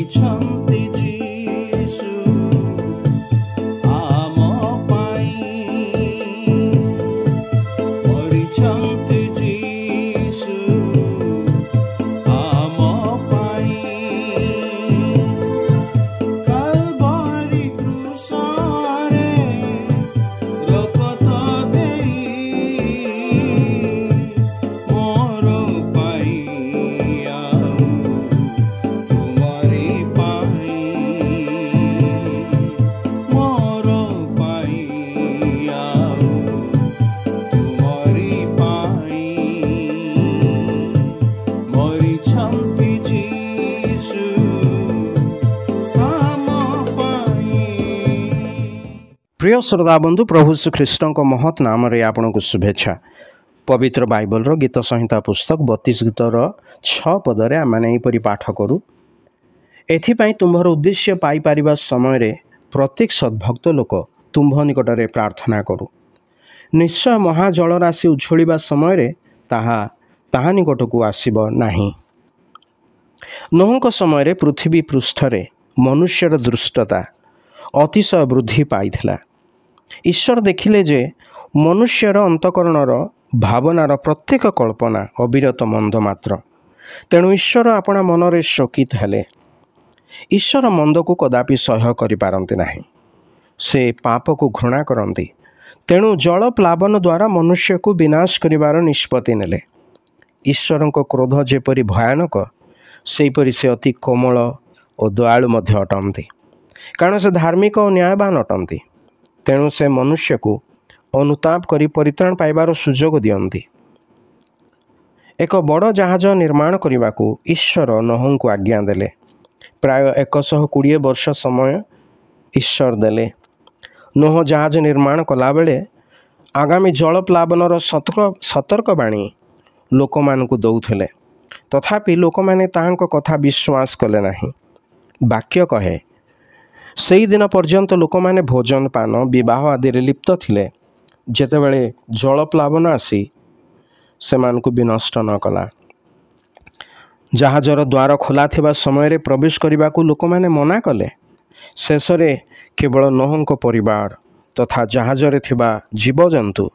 ମରିଛନ୍ତି ଯୀଶୁ ଆମ ପାଇଁ, ମରିଛନ୍ତି ଯୀଶୁ ଆମ ପାଇଁ। କାଲବାରି କ୍ରୁଶରେ ରକ୍ତ ଦେଇ ମୋର ପାଇଁ ଆଉ ତୁମରି ପାଇଁ, ମୋର ପାଇଁ ଆଉ ତୁମରି ପାଇଁ। ମରିଛନ୍ତି ଯୀଶୁ ଆମ ପାଇଁ। প্রিয় শ্রোতা বন্ধু, প্রভু শ্রীখ্ରୀষ্টଙ୍କ মহৎ ନାମରେ ଆପଣଙ୍କୁ ଶୁଭେଚ୍ଛା। ପବିତ୍ର ବାଇବଲର ଗୀତ ସଂହିତା ପୁସ୍ତକ 32 ଗୀତର 6 ପଦରେ ଆମେ ଏହିପରି ପାଠ କରୁ। ଏଥିପାଇଁ ତୁମ୍ଭର ଉଦ୍ଦେଶ୍ୟ ପାଇପାରିବା ସମୟରେ ପ୍ରତ୍ୟେକ ସଦ୍ଭକ୍ତ ଲୋକ ତୁମ୍ଭ ନିକଟରେ ପ୍ରାର୍ଥନା କରୁ। ନିଶ୍ଚୟ ମହାଜଳରାଶି ଉଛୁଳିବା ସମୟରେ ତାହା ନିକଟକୁ ଆସିବ ନାହିଁ। ନୋହଙ୍କ ସମୟରେ ପୃଥିବୀ ପୃଷ୍ଠରେ ମନୁଷ୍ୟର ଦୃଷ୍ଟତା ଅତିଶୟ ବୃଦ୍ଧି ପାଇଥିଲା। ଈଶ୍ୱର ଦେଖିଲେ ଯେ ମନୁଷ୍ୟର ଅନ୍ତଃକରଣର ଭାବନାର ପ୍ରତ୍ୟେକ କଳ୍ପନା ଅବିରତ ମନ୍ଦ ମାତ୍ର। ତେଣୁ ଈଶ୍ୱର ଆପଣା ମନରେ ଶୋକିତ ହେଲେ। ଈଶ୍ୱର ମନ୍ଦକୁ କଦାପି ସହ୍ୟ କରିପାରନ୍ତି ନାହିଁ। ସେ ପାପକୁ ଘୃଣା କରନ୍ତି। ତେଣୁ ଜଳ ପ୍ଲାବନ ଦ୍ୱାରା ମନୁଷ୍ୟକୁ ବିନାଶ କରିବାର ନିଷ୍ପତ୍ତି ନେଲେ। ଈଶ୍ୱରଙ୍କ କ୍ରୋଧ ଯେପରି ଭୟାନକ, ସେହିପରି ସେ ଅତି କୋମଳ ଓ ଦୟାଳୁ ମଧ୍ୟ ଅଟନ୍ତି। କାରଣ ସେ ଧାର୍ମିକ ଓ ନ୍ୟାୟବାନ ଅଟନ୍ତି। ତେଣୁ ସେ ମନୁଷ୍ୟକୁ ଅନୁତାପ କରି ପରିତ୍ରାଣ ପାଇବାର ସୁଯୋଗ ଦିଅନ୍ତି। ଏକ ବଡ଼ ଜାହାଜ ନିର୍ମାଣ କରିବାକୁ ଈଶ୍ୱର ନୋହଙ୍କୁ ଆଜ୍ଞା ଦେଲେ। ପ୍ରାୟ 120 ବର୍ଷ ସମୟ ଈଶ୍ୱର ଦେଲେ। ନୋହ ଜାହାଜ ନିର୍ମାଣ କଲାବେଳେ ଆଗାମୀ ଜଳ ପ୍ଲାବନର ସତର୍କବାଣୀ ଲୋକମାନଙ୍କୁ ଦେଉଥିଲେ। ତଥାପି ଲୋକମାନେ ତାହାଙ୍କ କଥା ବିଶ୍ୱାସ କଲେ ନାହିଁ। ବାକ୍ୟ କହେ, ସେହିଦିନ ପର୍ଯ୍ୟନ୍ତ ଲୋକମାନେ ଭୋଜନ ପାନ ବିବାହ ଆଦିରେ ଲିପ୍ତ ଥିଲେ, ଯେତେବେଳେ ଜଳ ପ୍ଲାବନ ଆସି ସେମାନଙ୍କୁ ବିନଷ୍ଟ ନ କଲା। ଜାହାଜର ଦ୍ୱାର ଖୋଲା ଥିବା ସମୟରେ ପ୍ରବେଶ କରିବାକୁ ଲୋକମାନେ ମନା କଲେ। ଶେଷରେ କେବଳ ନୋହଙ୍କ ପରିବାର ତଥା ଜାହାଜରେ ଥିବା ଜୀବଜନ୍ତୁ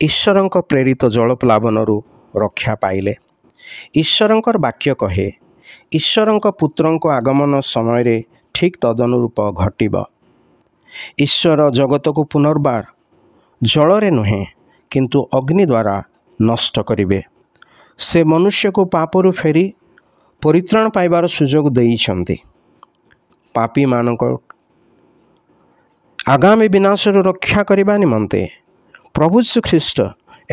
ଈଶ୍ୱରଙ୍କ ପ୍ରେରିତ ଜଳ ପ୍ଲାବନରୁ ରକ୍ଷା ପାଇଲେ। ଈଶ୍ୱରଙ୍କର ବାକ୍ୟ କହେ, ଈଶ୍ୱରଙ୍କ ପୁତ୍ରଙ୍କ ଆଗମନ ସମୟରେ ଠିକ୍ ତଦନୁରୂପ ଘଟିବ। ଈଶ୍ୱର ଜଗତକୁ ପୁନର୍ବାର ଜଳରେ ନୁହେଁ କିନ୍ତୁ ଅଗ୍ନି ଦ୍ୱାରା ନଷ୍ଟ କରିବେ। ସେ ମନୁଷ୍ୟକୁ ପାପରୁ ଫେରି ପରିତ୍ରାଣ ପାଇବାର ସୁଯୋଗ ଦେଇଛନ୍ତି। ପାପୀମାନଙ୍କ ଆଗାମୀ ବିନାଶରୁ ରକ୍ଷା କରିବା ନିମନ୍ତେ ପ୍ରଭୁ ଶ୍ରୀଖ୍ରୀଷ୍ଟ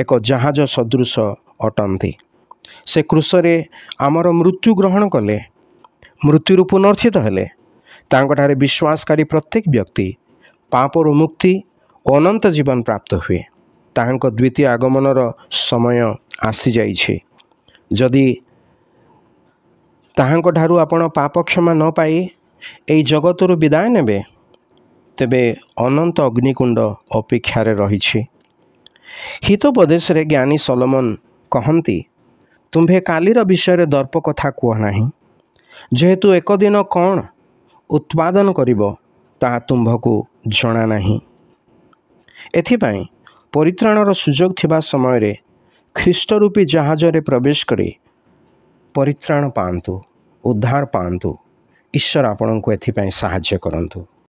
ଏକ ଜାହାଜ ସଦୃଶ ଅଟନ୍ତି। ସେ କ୍ରୁଶରେ ଆମର ମୃତ୍ୟୁ ଗ୍ରହଣ କଲେ, ମୃତ୍ୟୁରୁ ପୁନର୍ଥିତ ହେଲେ। ତାଙ୍କଠାରେ ବିଶ୍ୱାସକାରୀ ପ୍ରତ୍ୟେକ ବ୍ୟକ୍ତି ପାପରୁ ମୁକ୍ତି ଓ ଅନନ୍ତ ଜୀବନ ପ୍ରାପ୍ତ ହୁଏ। ତାହାଙ୍କ ଦ୍ୱିତୀୟ ଆଗମନର ସମୟ ଆସିଯାଇଛି। ଯଦି ତାହାଙ୍କଠାରୁ ଆପଣ ପାପ କ୍ଷମା ନ ପାଇ ଏହି ଜଗତରୁ ବିଦାୟ ନେବେ, ତେବେ ଅନନ୍ତ ଅଗ୍ନିକୁଣ୍ଡ ଅପେକ୍ଷାରେ ରହିଛି। ହିତୋପଦେଶରେ ଜ୍ଞାନୀ ସଲୋମନ କହନ୍ତି, ତୁମ୍ଭେ କାଲିର ବିଷୟରେ ଦର୍ପ କଥା କୁହ ନାହିଁ, ଯେହେତୁ ଏକ ଦିନ କ'ଣ ଉତ୍ପାଦନ କରିବ ତାହା ତୁମ୍ଭକୁ ଜଣା ନାହିଁ। ଏଥିପାଇଁ ପରିତ୍ରାଣର ସୁଯୋଗ ଥିବା ସମୟରେ ଖ୍ରୀଷ୍ଟ ରୂପୀ ଜାହାଜରେ ପ୍ରବେଶ କରି ପରିତ୍ରାଣ ପାଆନ୍ତୁ, ଉଦ୍ଧାର ପାଆନ୍ତୁ। ଈଶ୍ୱର ଆପଣଙ୍କୁ ଏଥିପାଇଁ ସାହାଯ୍ୟ କରନ୍ତୁ।